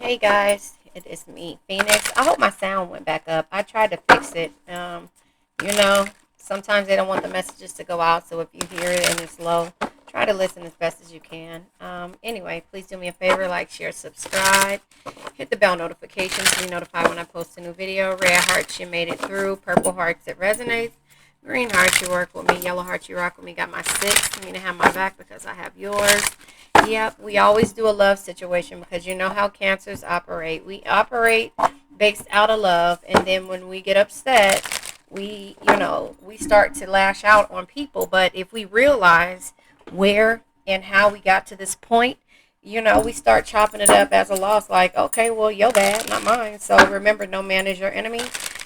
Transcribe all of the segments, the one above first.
Hey guys, it is me, Phoenix. I hope my sound went back up. I tried to fix it. You know, sometimes they don't want the messages to go out, so if you hear it and it's low, try to listen as best as you can. Anyway, please do me a favor, like, share, subscribe, hit the bell notification to be notified when I post a new video. Red hearts, you made it through. Purple hearts, it resonates. Green hearts, you work with me. Yellow hearts, you rock with me. Got my six. You mean to have my back because I have yours. Yep, we always do a love situation because you know how cancers operate. We operate based out of love, and then when we get upset, we start to lash out on people. But if we realize where and how we got to this point, we start chopping it up as a loss. Like, okay, well, your bad, not mine. So remember, no man is your enemy.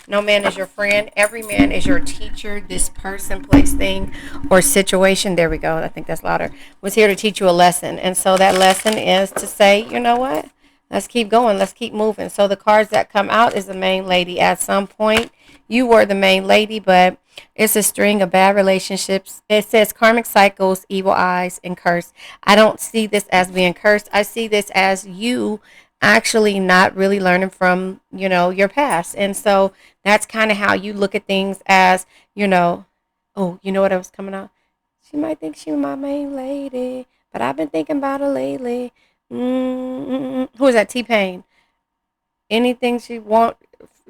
No man is your friend. Every man is your teacher. This person, place, thing, or situation, there we go, I think that's louder, was here to teach you a lesson. And so that lesson is to say, you know what? Let's keep going. Let's keep moving. So the cards that come out is the main lady. At some point, you were the main lady, but it's a string of bad relationships. It says karmic cycles, evil eyes, and curse. I don't see this as being cursed. I see this as you actually not really learning from, your past. And so that's kind of how you look at things as, oh, you know what else coming out? She might think she's my main lady, but I've been thinking about her lately. Who is that? T-Pain. Anything she want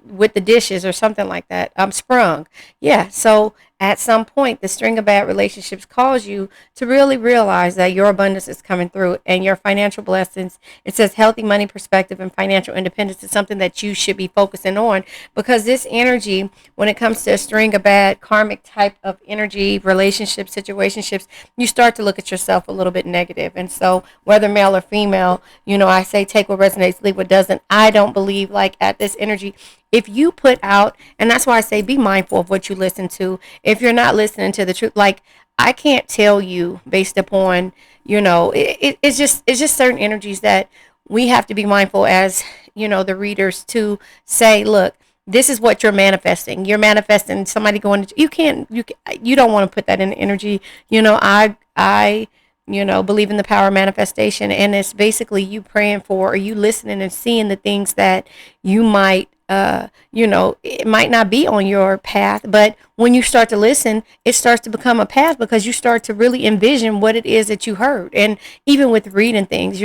with the dishes or something like that. I'm sprung. Yeah. So at some point, the string of bad relationships cause you to really realize that your abundance is coming through and your financial blessings. It says healthy money perspective and financial independence is something that you should be focusing on, because this energy, when it comes to a string of bad karmic type of energy, relationships, situationships, you start to look at yourself a little bit negative. And so whether male or female, I say take what resonates, leave what doesn't. I don't believe like at this energy, if you put out, and that's why I say be mindful of what you listen to. If you're not listening to the truth, like I can't tell you based upon, it's just certain energies that we have to be mindful as, the readers to say, look, this is what you're manifesting. You're manifesting somebody going to, you don't want to put that in energy. I believe in the power of manifestation, and it's basically you praying for, or you listening and seeing the things that you might it might not be on your path, but when you start to listen, it starts to become a path because you start to really envision what it is that you heard. And even with reading things,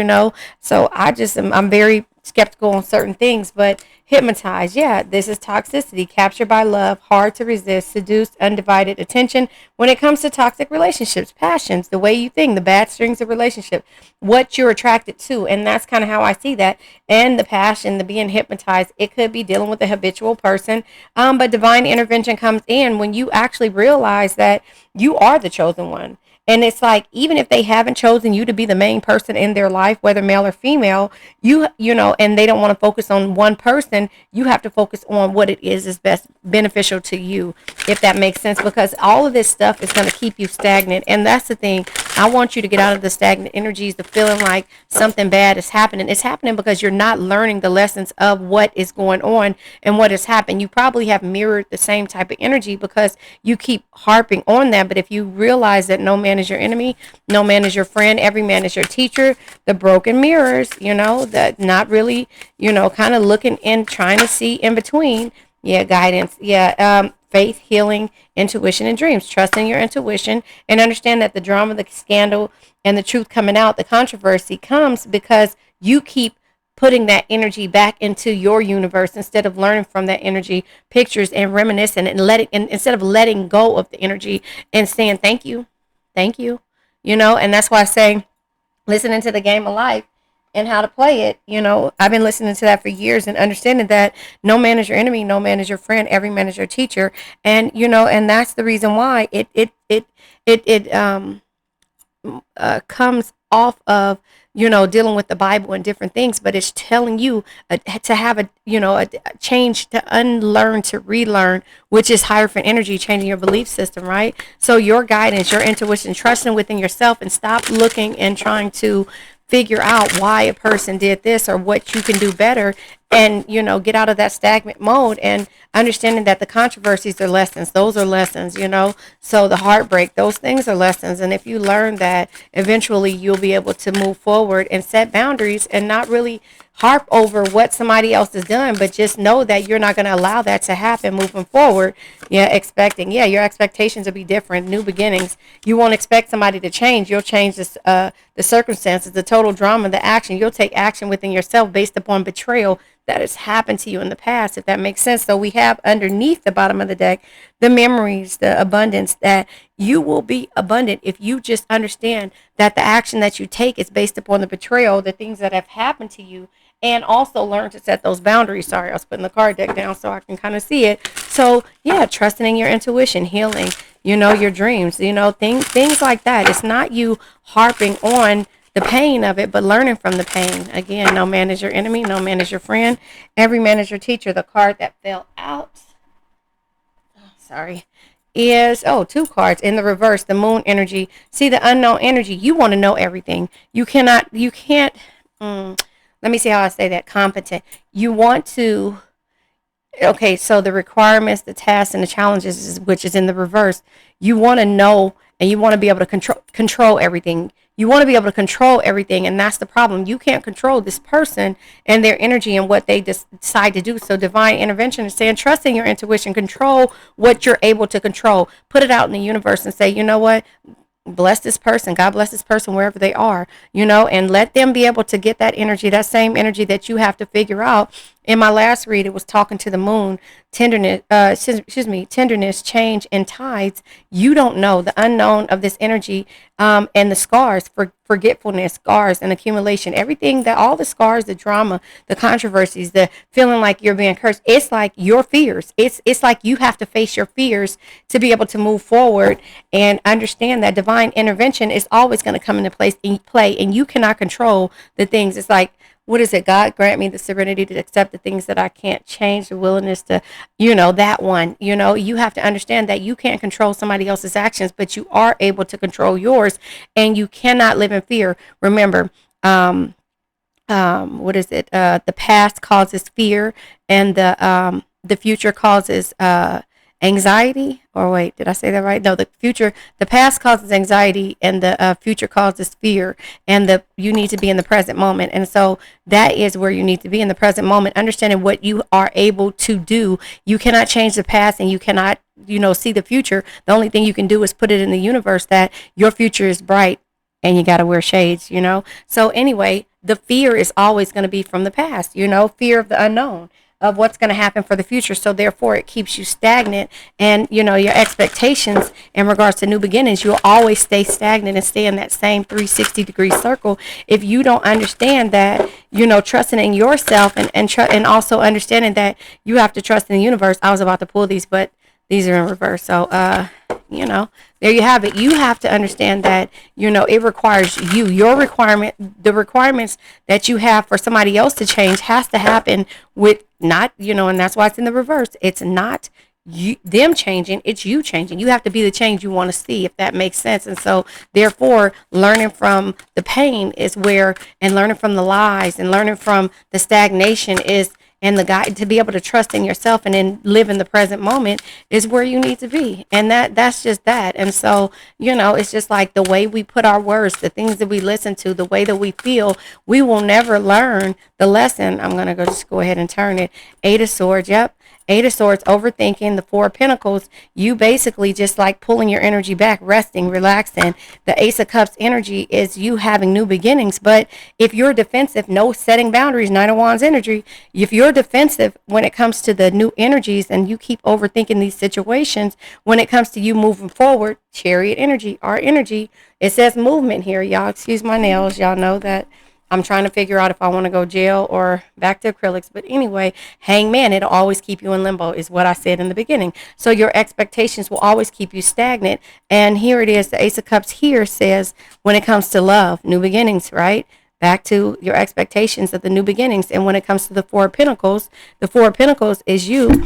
so I'm very skeptical on certain things, but hypnotized, yeah, this is toxicity, captured by love, hard to resist, seduced, undivided attention. When it comes to toxic relationships, passions, the way you think, the bad strings of relationship, what you're attracted to, and that's kind of how I see that. And the passion, the being hypnotized, it could be dealing with a habitual person, but divine intervention comes in when you actually realize that you are the chosen one. And it's like, even if they haven't chosen you to be the main person in their life, whether male or female, and they don't want to focus on one person, you have to focus on what it is best beneficial to you, if that makes sense, because all of this stuff is going to keep you stagnant. And that's the thing. I want you to get out of the stagnant energies, the feeling like something bad is happening. It's happening because you're not learning the lessons of what is going on and what has happened. You probably have mirrored the same type of energy because you keep harping on that. But if you realize that no man is your enemy, no man is your friend, every man is your teacher, the broken mirrors, that not really, kind of looking and trying to see in between. Yeah, guidance. Yeah, faith, healing, intuition, and dreams. Trust in your intuition and understand that the drama, the scandal, and the truth coming out, the controversy comes because you keep putting that energy back into your universe instead of learning from that energy, pictures and reminiscing and instead of letting go of the energy and saying thank you, and that's why I say listening to the game of life and how to play it. I've been listening to that for years and understanding that no man is your enemy, no man is your friend, every man is your teacher. And and that's the reason why it comes off of dealing with the Bible and different things, but it's telling you to have a change, to unlearn, to relearn, which is hierophant energy, changing your belief system, right? So your guidance, your intuition, trusting within yourself, and stop looking and trying to figure out why a person did this or what you can do better, and get out of that stagnant mode, and understanding that the controversies are lessons. Those are lessons. So the heartbreak, those things are lessons. And if you learn that, eventually you'll be able to move forward and set boundaries and not really harp over what somebody else has done, but just know that you're not going to allow that to happen moving forward. Your expectations will be different. New beginnings. You won't expect somebody to change. You'll change this, the circumstances, the total drama, the action. You'll take action within yourself based upon betrayal that has happened to you in the past, if that makes sense. So we have underneath the bottom of the deck the memories, the abundance, that you will be abundant if you just understand that the action that you take is based upon the betrayal, the things that have happened to you, and also learn to set those boundaries. Sorry, I was putting the card deck down so I can kind of see it. So yeah, trusting in your intuition, healing, your dreams, things like that. It's not you harping on the pain of it, but learning from the pain. Again, no man is your enemy, no man is your friend. Every man is your teacher. The card that fell out, sorry, is, two cards in the reverse, the moon energy. See, the unknown energy, you want to know everything. You can't, let me see how I say that, competent. You want to, okay, so the requirements, the tasks, and the challenges, which is in the reverse, you want to know, and you want to be able to control everything. You want to be able to control everything, and that's the problem. You can't control this person and their energy and what they decide to do. So divine intervention is saying, trust in your intuition, control what you're able to control. Put it out in the universe and say, you know what? Bless this person. God bless this person wherever they are, and let them be able to get that energy, that same energy that you have to figure out. In my last read, it was talking to the moon, tenderness, tenderness, change, and tides. You don't know the unknown of this energy, and the scars, for forgetfulness, scars, and accumulation. Everything that, all the scars, the drama, the controversies, the feeling like you're being cursed. It's like your fears. It's like you have to face your fears to be able to move forward and understand that divine intervention is always going to come into place and play, and you cannot control the things. It's like, what is it? God grant me the serenity to accept the things that I can't change, the willingness to, that one. You have to understand that you can't control somebody else's actions, but you are able to control yours, and you cannot live in fear. Remember, what is it? The past causes fear, and the future causes anxiety. Or wait, did I say that right? No, the past causes anxiety, and the future causes fear, and you need to be in the present moment. And so that is where you need to be, in the present moment, understanding what you are able to do. You cannot change the past, and you cannot, see the future. The only thing you can do is put it in the universe that your future is bright, and you got to wear shades, So anyway, the fear is always going to be from the past, fear of the unknown, of what's going to happen for the future. So therefore it keeps you stagnant, and your expectations in regards to new beginnings, you'll always stay stagnant and stay in that same 360-degree circle if you don't understand that, trusting in yourself, and also understanding that you have to trust in the universe. I was about to pull these, but these are in reverse. So there you have it. You have to understand that, it requires your the requirements that you have for somebody else to change has to happen with not, and that's why it's in the reverse. It's not them changing, it's you changing. You have to be the change you want to see, if that makes sense. And so therefore, learning from the pain is where, and learning from the lies, and learning from the stagnation is, and the guide to be able to trust in yourself and then live in the present moment is where you need to be. And that's just that. And so, it's just like the way we put our words, the things that we listen to, the way that we feel, we will never learn the lesson. I'm going to just go ahead and turn it. 8 of Swords. Yep. 8 of Swords, overthinking. The 4 of Pentacles, you basically just like pulling your energy back, resting, relaxing. The Ace of Cups energy is you having new beginnings. But if you're defensive, no setting boundaries. 9 of Wands energy, if you're defensive when it comes to the new energies, and you keep overthinking these situations, when it comes to you moving forward, Chariot energy, our energy, it says movement here. Y'all excuse my nails. Y'all know that I'm trying to figure out if I want to go gel or back to acrylics. But anyway, Hangman, it'll always keep you in limbo, is what I said in the beginning. So your expectations will always keep you stagnant. And here it is. The Ace of Cups here says, when it comes to love, new beginnings, right? back to your expectations of the new beginnings. And when it comes to the Four of Pentacles is you,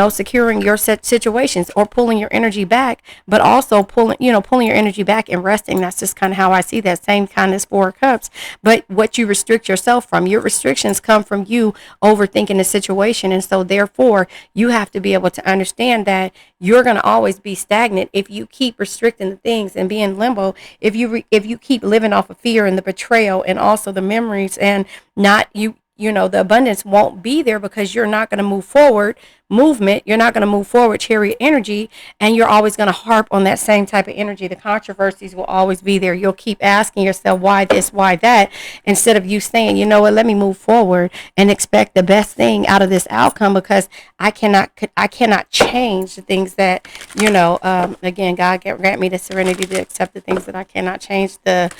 securing your set situations or pulling your energy back, but also pulling your energy back and resting. That's just kind of how I see that. Same kind as Four of Cups. But what you restrict yourself from, your restrictions come from you overthinking the situation. And so therefore, you have to be able to understand that you're going to always be stagnant if you keep restricting the things and be in limbo. If you keep living off of fear and the betrayal and also the memories, and not the abundance won't be there because you're not going to move forward. You're not going to move forward, chariot energy, and you're always going to harp on that same type of energy. The controversies will always be there. You'll keep asking yourself, why this, why that, instead of you saying, you know what, let me move forward and expect the best thing out of this outcome, because I cannot change the things that, again, God grant me the serenity to accept the things that I cannot change, the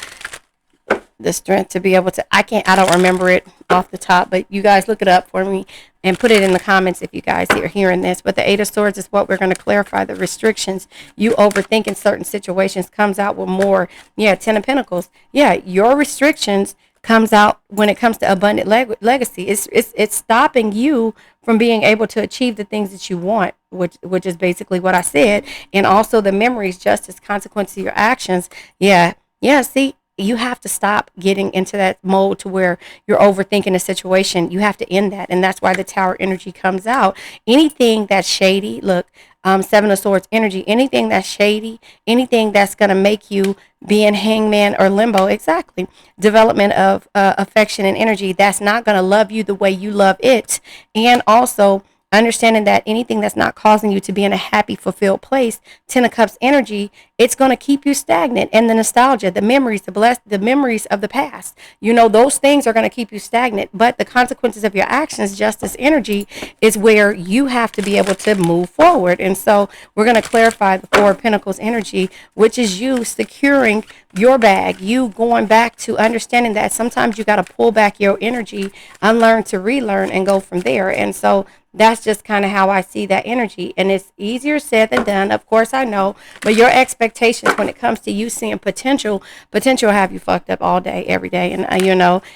strength to be able to, I don't remember it off the top, but you guys look it up for me and put it in the comments if you guys are hearing this. But the Eight of Swords is what we're going to clarify. The restrictions, you overthinking certain situations, comes out with more. Yeah, Ten of Pentacles. Yeah, your restrictions comes out when it comes to abundant legacy. It's stopping you from being able to achieve the things that you want, which is basically what I said. And also the memories, justice, consequence of your actions. Yeah, see, you have to stop getting into that mode to where you're overthinking a situation. You have to end that. And that's why the Tower energy comes out. Anything that's shady, look, Seven of Swords energy, anything that's shady, anything that's going to make you be in hangman or limbo, exactly. Development of affection and energy that's not going to love you the way you love it. And also understanding that anything that's not causing you to be in a happy, fulfilled place, Ten of Cups energy, it's going to keep you stagnant. And the nostalgia, the memories, the memories of the past, those things are going to keep you stagnant. But the consequences of your actions, justice energy, is where you have to be able to move forward. And so we're going to clarify the Four of Pentacles energy, which is you securing your bag, you going back to understanding that sometimes you got to pull back your energy, unlearn to relearn, and go from there. And so that's just kind of how I see that energy. And it's easier said than done. Of course, I know. But your expectations when it comes to you seeing potential have you fucked up all day, every day. And,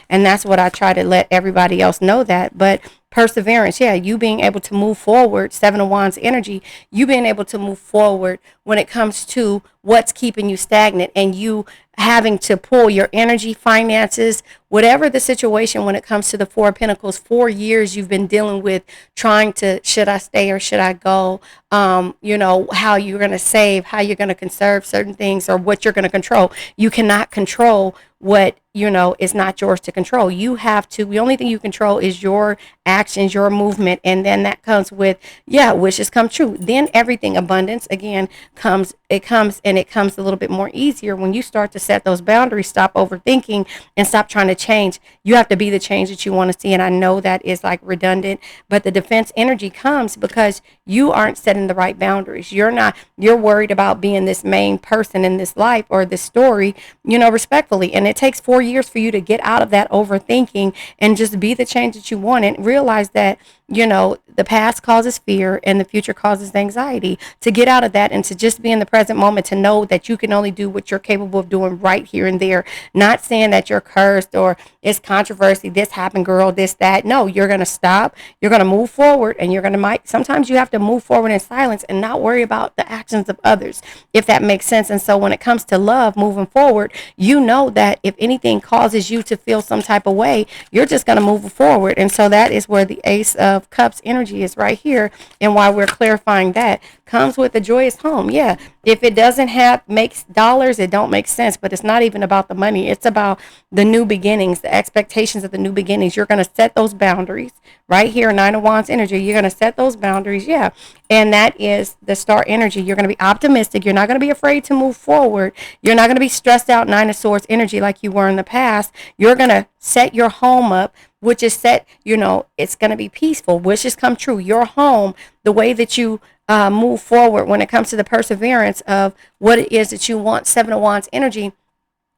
and that's what I try to let everybody else know that. But perseverance, yeah, you being able to move forward, Seven of Wands energy, you being able to move forward when it comes to what's keeping you stagnant, and you having to pull your energy, finances, whatever the situation when it comes to the Four of Pentacles. 4 years you've been dealing with trying to, should I stay or should I go? How you're going to save, how you're going to conserve certain things, or what you're going to control. You cannot control what is not yours to control. You have to, the only thing you control is your actions, your movement, and then that comes with, wishes come true. Then everything, abundance, again, comes a little bit more easier when you start to set those boundaries, stop overthinking, and stop trying to change. You have to be the change that you want to see. And I know that is like redundant, but the defense energy comes because you aren't setting the right boundaries. You're worried about being this main person in this life or this story, respectfully. And it takes 4 years for you to get out of that overthinking and just be the change that you want, and realize that, the past causes fear and the future causes anxiety. To get out of that and to just be in the present moment, to know that you can only do what you're capable of doing right here and there. Not saying that you're cursed or it's controversy, this happened, girl, this, that. No, you're going to stop. You're going to move forward, and you're going to sometimes you have to move forward in silence and not worry about the actions of others, if that makes sense. And so when it comes to love, moving forward, that if anything causes you to feel some type of way, you're just going to move forward. And so that is where the Ace of Cups energy is right here, and why we're clarifying that comes with a joyous home. Yeah, if it doesn't makes dollars, it don't make sense. But it's not even about the money. It's about the new beginnings, the expectations of the new beginnings. You're going to set those boundaries right here. Nine of Wands energy. You're going to set those boundaries. Yeah. And that is the Star energy. You're going to be optimistic. You're not going to be afraid to move forward. You're not going to be stressed out, Nine of Swords energy, like you were in the past. You're going to set your home up, which is set, it's going to be peaceful. Wishes come true. Your home, the way that you move forward when it comes to the perseverance of what it is that you want, Seven of Wands energy,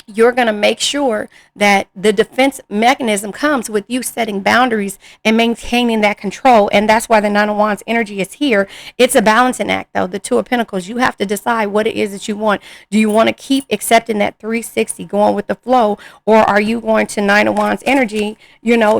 you're going to make sure that the defense mechanism comes with you setting boundaries and maintaining that control. And that's why the Nine of Wands energy is here. It's a balancing act, though. The Two of Pentacles, you have to decide what it is that you want. Do you want to keep accepting that 360, going with the flow, or are you going to Nine of Wands energy,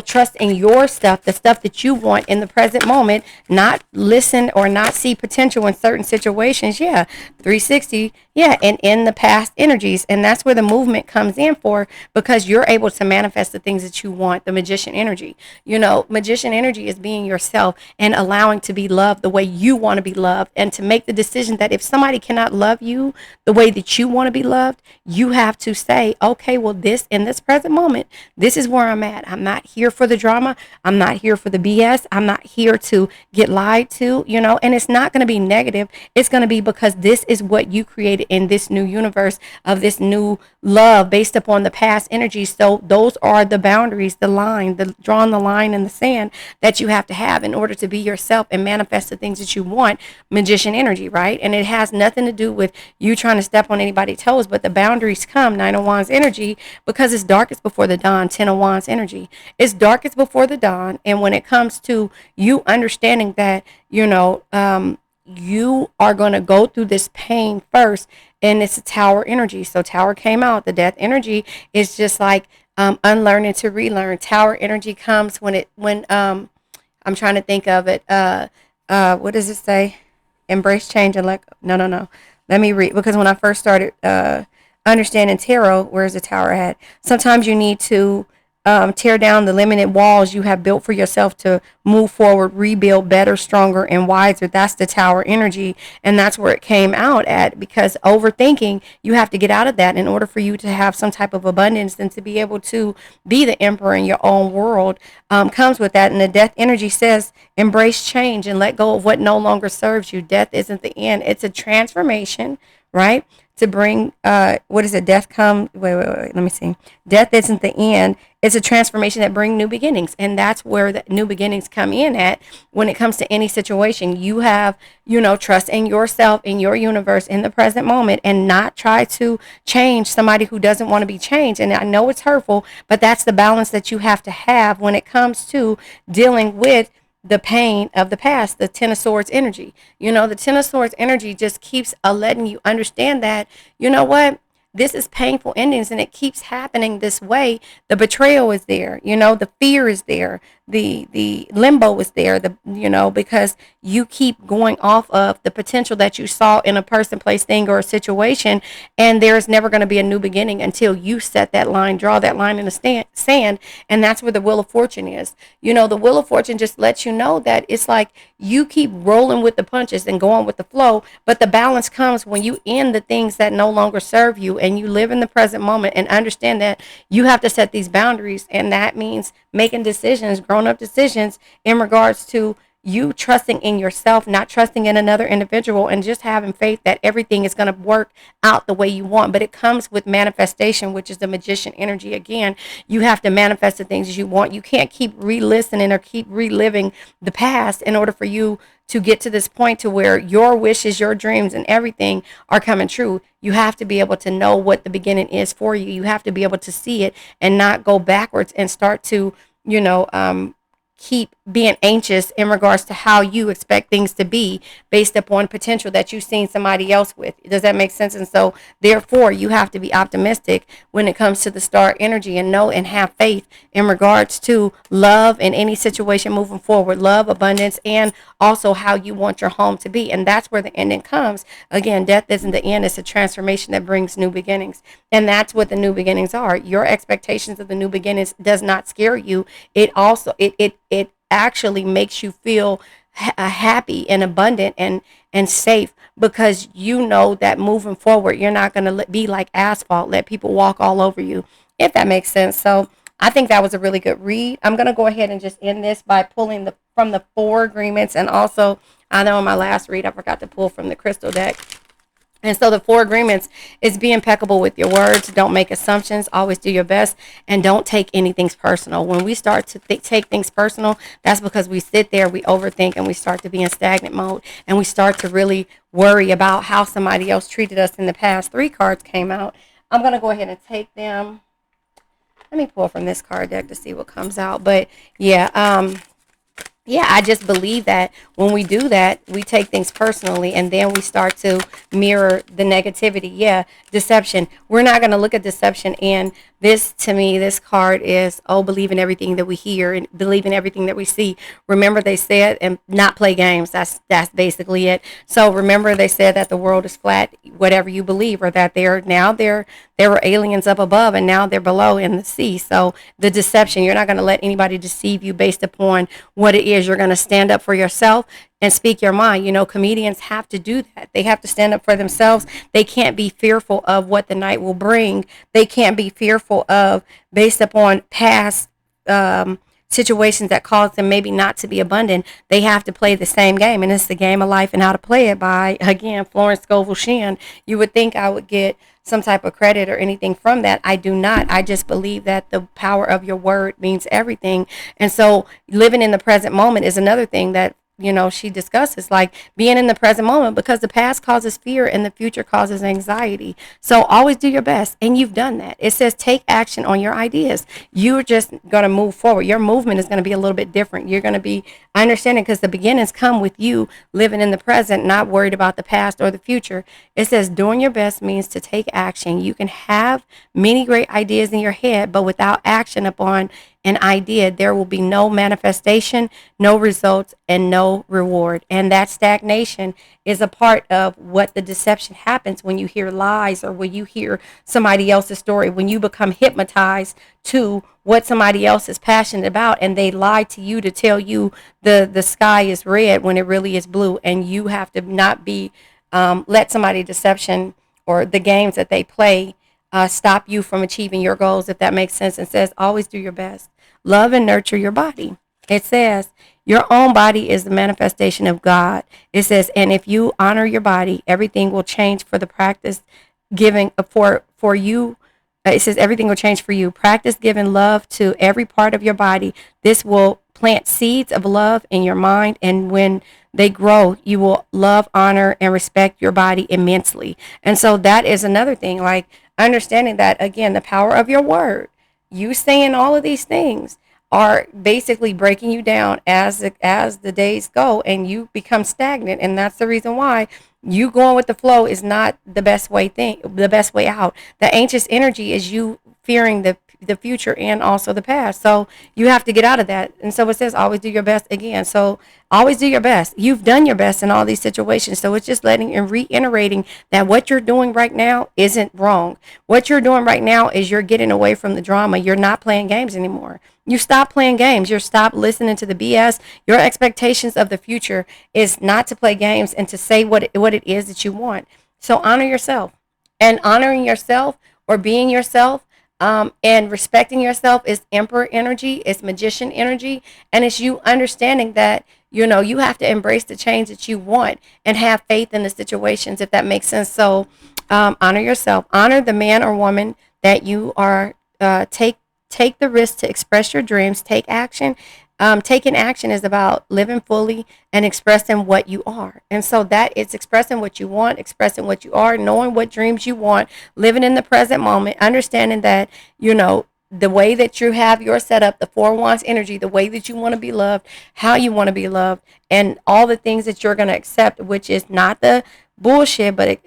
trust in your stuff, the stuff that you want in the present moment, not listen or not see potential in certain situations? Yeah, 360. Yeah, and in the past energies. And that's where the movement comes in for, because you're able to manifest the things that you want. The magician energy. Magician energy is being yourself and allowing to be loved the way you want to be loved, and to make the decision that if somebody cannot love you the way that you want to be loved, you have to say, okay, well, this in this present moment, this is where I'm at. I'm not here for the drama. I'm not here for the BS. I'm not here to get lied to, and it's not going to be negative. It's going to be because this is what you created in this new universe of this new love based upon the past energies. So those are the boundaries, the line, the drawing the line in the sand that you have to have in order to be yourself and manifest the things that you want. Magician energy, right? And it has nothing to do with you trying to step on anybody's toes, but the boundaries come, Nine of Wands energy, because it's darkest before the dawn. Ten of Wands energy, it's darkest before the dawn. And when it comes to you understanding that, you are going to go through this pain first, and it's a Tower energy. So Tower came out. The Death energy is just like unlearning to relearn. Tower energy comes when I'm trying to think of it. What does it say? Embrace change and let go. No. Let me read, because when I first started understanding tarot, where's the Tower at? Sometimes you need to tear down the limited walls you have built for yourself to move forward, rebuild better, stronger, and wiser. That's the Tower energy. And that's where it came out at, because overthinking, you have to get out of that in order for you to have some type of abundance and to be able to be the emperor in your own world, comes with that. And the Death energy says, embrace change and let go of what no longer serves you. Death isn't the end. It's a transformation, right? To bring, what is it? Death come, wait, let me see. Death isn't the end. It's a transformation that brings new beginnings. And that's where the new beginnings come in at when it comes to any situation. You have, trust in yourself, in your universe, in the present moment, and not try to change somebody who doesn't want to be changed. And I know it's hurtful, but that's the balance that you have to have when it comes to dealing with the pain of the past. The Ten of Swords energy. The Ten of Swords energy just keeps letting you understand that, what? This is painful endings, and it keeps happening this way. The betrayal is there, the fear is there, the limbo is there, because you keep going off of the potential that you saw in a person, place, thing, or a situation, and there's never going to be a new beginning until you set that line, draw that line in the sand, and that's where the Wheel of Fortune is. The Wheel of Fortune just lets you know that it's like you keep rolling with the punches and going with the flow, but the balance comes when you end the things that no longer serve you, and you live in the present moment and understand that you have to set these boundaries. And that means making decisions, grown-up decisions, in regards to you trusting in yourself, not trusting in another individual, and just having faith that everything is going to work out the way you want. But it comes with manifestation, which is the Magician energy. Again, you have to manifest the things you want. You can't keep re-listening or keep reliving the past in order for you to get to this point to where your wishes, your dreams, and everything are coming true. You have to be able to know what the beginning is for you. You have to be able to see it and not go backwards and start to, keep being anxious in regards to how you expect things to be based upon potential that you've seen somebody else with. Does that make sense? And so therefore you have to be optimistic when it comes to the star energy, and know and have faith in regards to love in any situation moving forward, love, abundance, and also how you want your home to be. And that's where the ending comes. Again, death isn't the end. It's a transformation that brings new beginnings. And that's what the new beginnings are. Your expectations of the new beginnings does not scare you. It also, it actually makes you feel happy and abundant and safe, because you know that moving forward, you're not going to be like asphalt, let people walk all over you, if that makes sense. So I think that was a really good read. I'm going to go ahead and just end this by pulling from the 4 agreements. And also, I know in my last read, I forgot to pull from the crystal deck. And so the 4 agreements is be impeccable with your words. Don't make assumptions. Always do your best. And don't take anything personal. When we start to take things personal, that's because we sit there, we overthink, and we start to be in stagnant mode. And we start to really worry about how somebody else treated us in the past. 3 cards came out. I'm going to go ahead and take them. Let me pull from this card deck to see what comes out. But yeah, yeah, I just believe that when we do that, we take things personally and then we start to mirror the negativity. Yeah, deception. We're not going to look at deception. And this, to me, this card is, oh, believe in everything that we hear and believe in everything that we see. Remember, they said, and not play games. That's basically it. So remember, they said that the world is flat, whatever you believe, or that there were aliens up above and now they're below in the sea. So the deception, you're not going to let anybody deceive you based upon what it is. You're going to stand up for yourself and speak your mind. You know, comedians have to do that. They have to stand up for themselves. They can't be fearful of what the night will bring. They can't be fearful of based upon past situations that cause them maybe not to be abundant. They have to play the same game, and it's the game of life and how to play it by, again, Florence Scovel Shinn. You would think I would get some type of credit or anything from that. I do not. I just believe that the power of your word means everything. And so living in the present moment is another thing that, you know, she discusses, like being in the present moment, because the past causes fear and the future causes anxiety. So always do your best, and you've done that. It says take action on your ideas. You're just going to move forward. Your movement is going to be a little bit different. You're going to be, I understand it, because the beginnings come with you living in the present, not worried about the past or the future. It says doing your best means to take action. You can have many great ideas in your head, but without action upon an idea, there will be no manifestation, no results, and no reward. And that stagnation is a part of what the deception happens when you hear lies or when you hear somebody else's story, when you become hypnotized to what somebody else is passionate about, and they lie to you to tell you the sky is red when it really is blue, and you have to not be let somebody deception or the games that they play stop you from achieving your goals, if that makes sense. And says always do your best. Love and nurture your body. It says your own body is the manifestation of God. It says, and if you honor your body, everything will change for the practice giving for you. It says everything will change for you. Practice giving love to every part of your body. This will plant seeds of love in your mind, and when they grow, you will love, honor, and respect your body immensely. And so that is another thing, like understanding that, again, the power of your word. You saying all of these things are basically breaking you down as the days go, and you become stagnant. And that's the reason why you going with the flow is not the best way out. The anxious energy is you fearing the future and also the past. So you have to get out of that. And so it says always do your best again. So always do your best. You've done your best in all these situations. So it's just letting and reiterating that what you're doing right now isn't wrong. What you're doing right now is you're getting away from the drama. You're not playing games anymore. You stop playing games. You stop listening to the BS. Your expectations of the future is not to play games and to say what it is that you want. So honor yourself. And honoring yourself or being yourself and respecting yourself is emperor energy, it's magician energy, and it's you understanding that, you know, you have to embrace the change that you want and have faith in the situations, if that makes sense. So honor yourself, honor the man or woman that you are. Take the risk to express your dreams, take action. Taking action is about living fully and expressing what you are. And so that it's expressing what you want, expressing what you are, knowing what dreams you want, living in the present moment, understanding that, you know, the way that you have your setup, the four wands energy, the way that you want to be loved, how you want to be loved, and all the things that you're going to accept, which is not the bullshit, but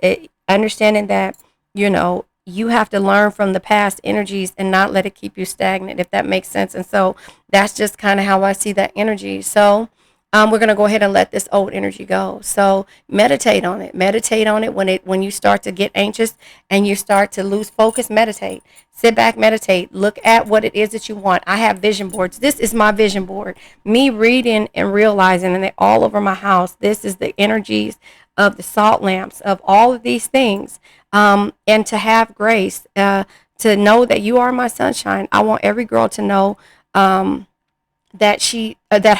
understanding that, you know, you have to learn from the past energies and not let it keep you stagnant, if that makes sense. And so that's just kind of how I see that energy. So we're going to go ahead and let this old energy go. So meditate on it. Meditate on it when you start to get anxious and you start to lose focus. Meditate. Sit back, meditate. Look at what it is that you want. I have vision boards. This is my vision board. Me reading and realizing, and they're all over my house. This is the energies of the salt lamps, of all of these things. And to have grace, to know that you are my sunshine. I want every girl to know that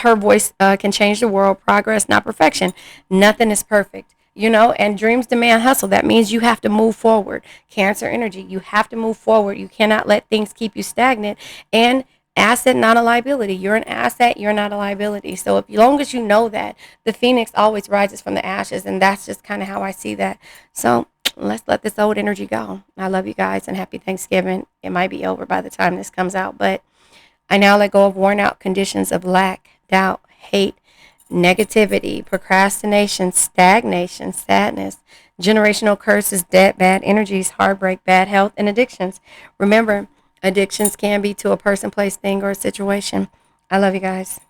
her voice can change the world. Progress, not perfection. Nothing is perfect, you know. And dreams demand hustle. That means you have to move forward. Cancer energy, you have to move forward. You cannot let things keep you stagnant. And asset, not a liability. You're an asset. You're not a liability. So as long as you know that, the phoenix always rises from the ashes, and that's just kind of how I see that. So let's let this old energy go. I love you guys and happy Thanksgiving. It might be over by the time this comes out, but I now let go of worn out conditions of lack, doubt, hate, negativity, procrastination, stagnation, sadness, generational curses, debt, bad energies, heartbreak, bad health, and addictions. Remember, addictions can be to a person, place, thing, or a situation. I love you guys.